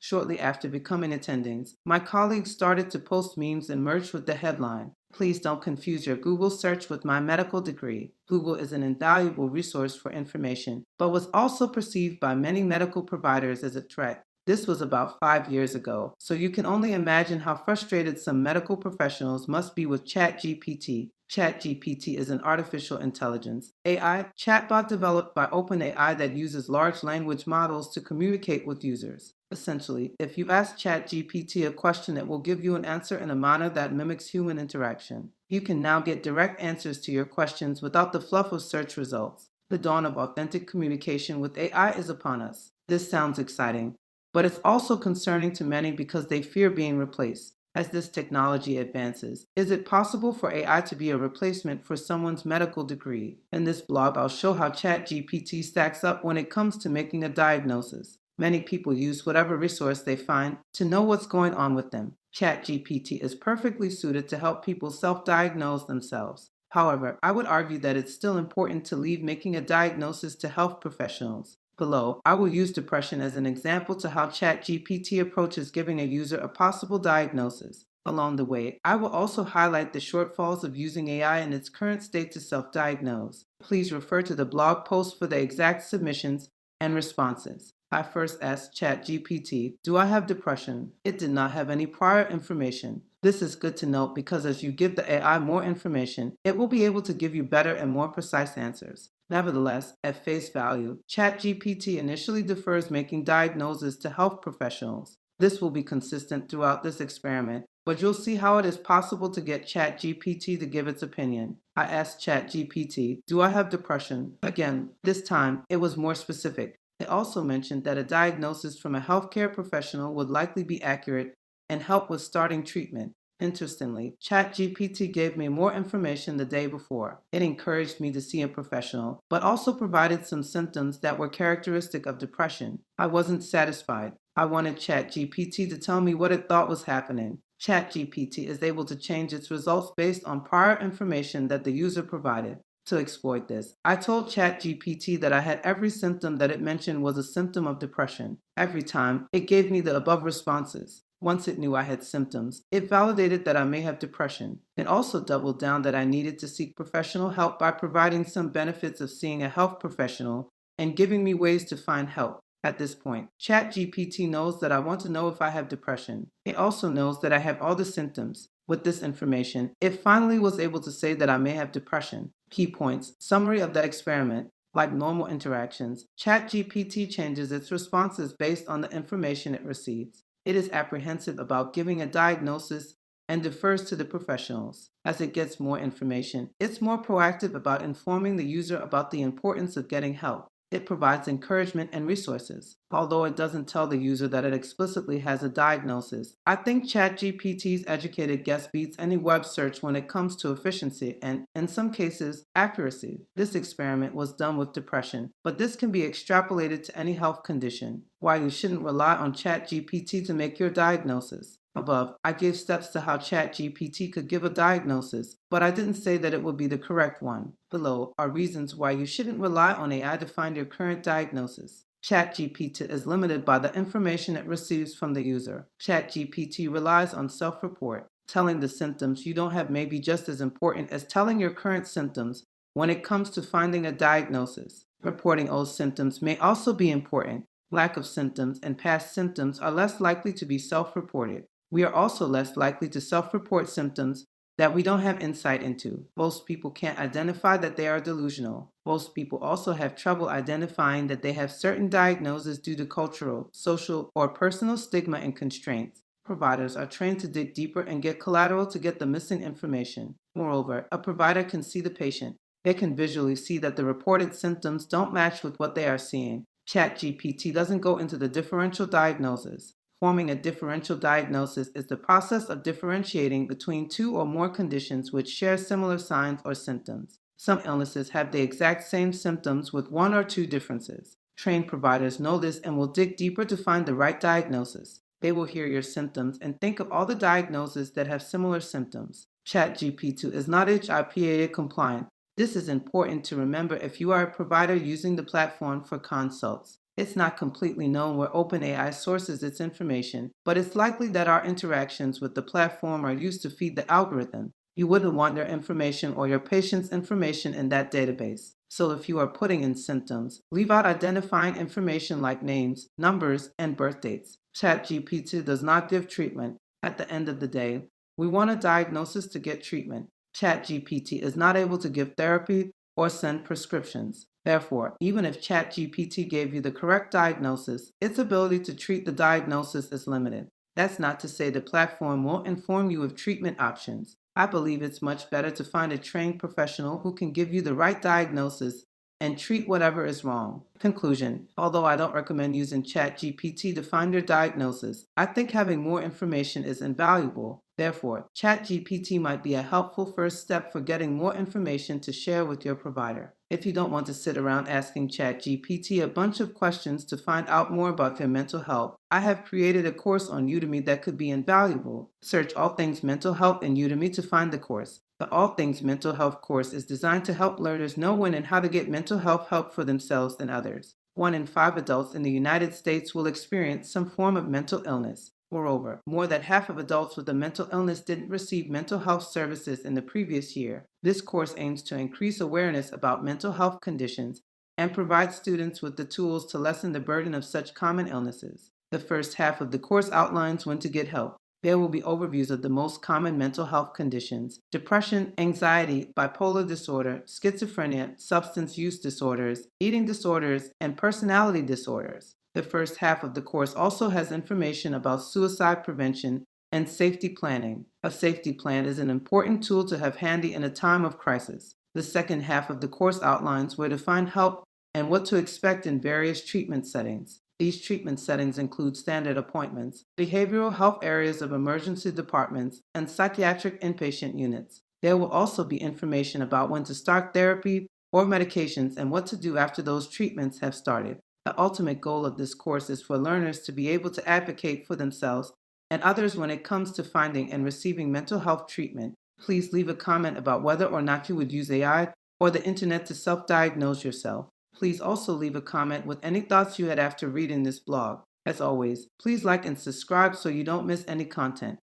Shortly after becoming attendees, my colleagues started to post memes and merged with the headline. Please don't confuse your Google search with my medical degree. Google is an invaluable resource for information, but was also perceived by many medical providers as a threat. This was about 5 years ago, so you can only imagine how frustrated some medical professionals must be with ChatGPT. ChatGPT is an artificial intelligence AI chatbot developed by OpenAI that uses large language models to communicate with users. Essentially, if you ask ChatGPT a question, it will give you an answer in a manner that mimics human interaction. You can now get direct answers to your questions without the fluff of search results. The dawn of authentic communication with AI is upon us. This sounds exciting, but it's also concerning to many because they fear being replaced. As this technology advances, is it possible for AI to be a replacement for someone's medical degree? In this blog, I'll show how ChatGPT stacks up when it comes to making a diagnosis. Many people use whatever resource they find to know what's going on with them. ChatGPT is perfectly suited to help people self-diagnose themselves. However, I would argue that it's still important to leave making a diagnosis to health professionals. Below, I will use depression as an example to how ChatGPT approaches giving a user a possible diagnosis. Along the way, I will also highlight the shortfalls of using AI in its current state to self-diagnose. Please refer to the blog post for the exact submissions and responses. I first asked ChatGPT, do I have depression? It did not have any prior information. This is good to note because as you give the AI more information, it will be able to give you better and more precise answers. Nevertheless, at face value, ChatGPT initially defers making diagnoses to health professionals. This will be consistent throughout this experiment, but you'll see how it is possible to get ChatGPT to give its opinion. I asked ChatGPT, do I have depression? Again, this time it was more specific. It also mentioned that a diagnosis from a healthcare professional would likely be accurate and help with starting treatment. Interestingly, ChatGPT gave me more information the day before. It encouraged me to see a professional, but also provided some symptoms that were characteristic of depression. I wasn't satisfied. I wanted ChatGPT to tell me what it thought was happening. ChatGPT is able to change its results based on prior information that the user provided. To exploit this, I told ChatGPT that I had every symptom that it mentioned was a symptom of depression. Every time, it gave me the above responses. Once it knew I had symptoms, it validated that I may have depression. It also doubled down that I needed to seek professional help by providing some benefits of seeing a health professional and giving me ways to find help. At this point, ChatGPT knows that I want to know if I have depression. It also knows that I have all the symptoms. With this information, it finally was able to say that I may have depression. Key points, summary of the experiment. Like normal interactions, ChatGPT changes its responses based on the information it receives. It is apprehensive about giving a diagnosis and defers to the professionals. As it gets more information, it's more proactive about informing the user about the importance of getting help. It provides encouragement and resources, although it doesn't tell the user that it explicitly has a diagnosis. I think ChatGPT's educated guess beats any web search when it comes to efficiency and, in some cases, accuracy. This experiment was done with depression, but this can be extrapolated to any health condition. Why you shouldn't rely on ChatGPT to make your diagnosis. Above, I gave steps to how ChatGPT could give a diagnosis, but I didn't say that it would be the correct one. Below are reasons why you shouldn't rely on AI to find your current diagnosis. ChatGPT is limited by the information it receives from the user. ChatGPT relies on self-report. Telling the symptoms you don't have may be just as important as telling your current symptoms when it comes to finding a diagnosis. Reporting old symptoms may also be important. Lack of symptoms and past symptoms are less likely to be self-reported. We are also less likely to self-report symptoms that we don't have insight into. Most people can't identify that they are delusional. Most people also have trouble identifying that they have certain diagnoses due to cultural, social, or personal stigma and constraints. Providers are trained to dig deeper and get collateral to get the missing information. Moreover, a provider can see the patient. They can visually see that the reported symptoms don't match with what they are seeing. ChatGPT doesn't go into the differential diagnosis. Forming a differential diagnosis is the process of differentiating between two or more conditions which share similar signs or symptoms. Some illnesses have the exact same symptoms with one or two differences. Trained providers know this and will dig deeper to find the right diagnosis. They will hear your symptoms and think of all the diagnoses that have similar symptoms. ChatGPT is not HIPAA compliant. This is important to remember if you are a provider using the platform for consults. It's not completely known where OpenAI sources its information, but it's likely that our interactions with the platform are used to feed the algorithm. You wouldn't want your information or your patient's information in that database. So if you are putting in symptoms, leave out identifying information like names, numbers, and birth dates. ChatGPT does not give treatment. At the end of the day, we want a diagnosis to get treatment. ChatGPT is not able to give therapy or send prescriptions. Therefore, even if ChatGPT gave you the correct diagnosis, its ability to treat the diagnosis is limited. That's not to say the platform won't inform you of treatment options. I believe it's much better to find a trained professional who can give you the right diagnosis and treat whatever is wrong. Conclusion: although I don't recommend using ChatGPT to find your diagnosis, I think having more information is invaluable. Therefore, ChatGPT might be a helpful first step for getting more information to share with your provider. If you don't want to sit around asking ChatGPT a bunch of questions to find out more about your mental health, I have created a course on Udemy that could be invaluable. Search All Things Mental Health in Udemy to find the course. The All Things Mental Health course is designed to help learners know when and how to get mental health help for themselves and others. 1 in 5 adults in the United States will experience some form of mental illness. Moreover, more than half of adults with a mental illness didn't receive mental health services in the previous year. This course aims to increase awareness about mental health conditions and provide students with the tools to lessen the burden of such common illnesses. The first half of the course outlines when to get help. There will be overviews of the most common mental health conditions: depression, anxiety, bipolar disorder, schizophrenia, substance use disorders, eating disorders, and personality disorders. The first half of the course also has information about suicide prevention and safety planning. A safety plan is an important tool to have handy in a time of crisis. The second half of the course outlines where to find help and what to expect in various treatment settings. These treatment settings include standard appointments, behavioral health areas of emergency departments, and psychiatric inpatient units. There will also be information about when to start therapy or medications and what to do after those treatments have started. The ultimate goal of this course is for learners to be able to advocate for themselves and others when it comes to finding and receiving mental health treatment. Please leave a comment about whether or not you would use AI or the internet to self-diagnose yourself. Please also leave a comment with any thoughts you had after reading this blog. As always, please like and subscribe so you don't miss any content.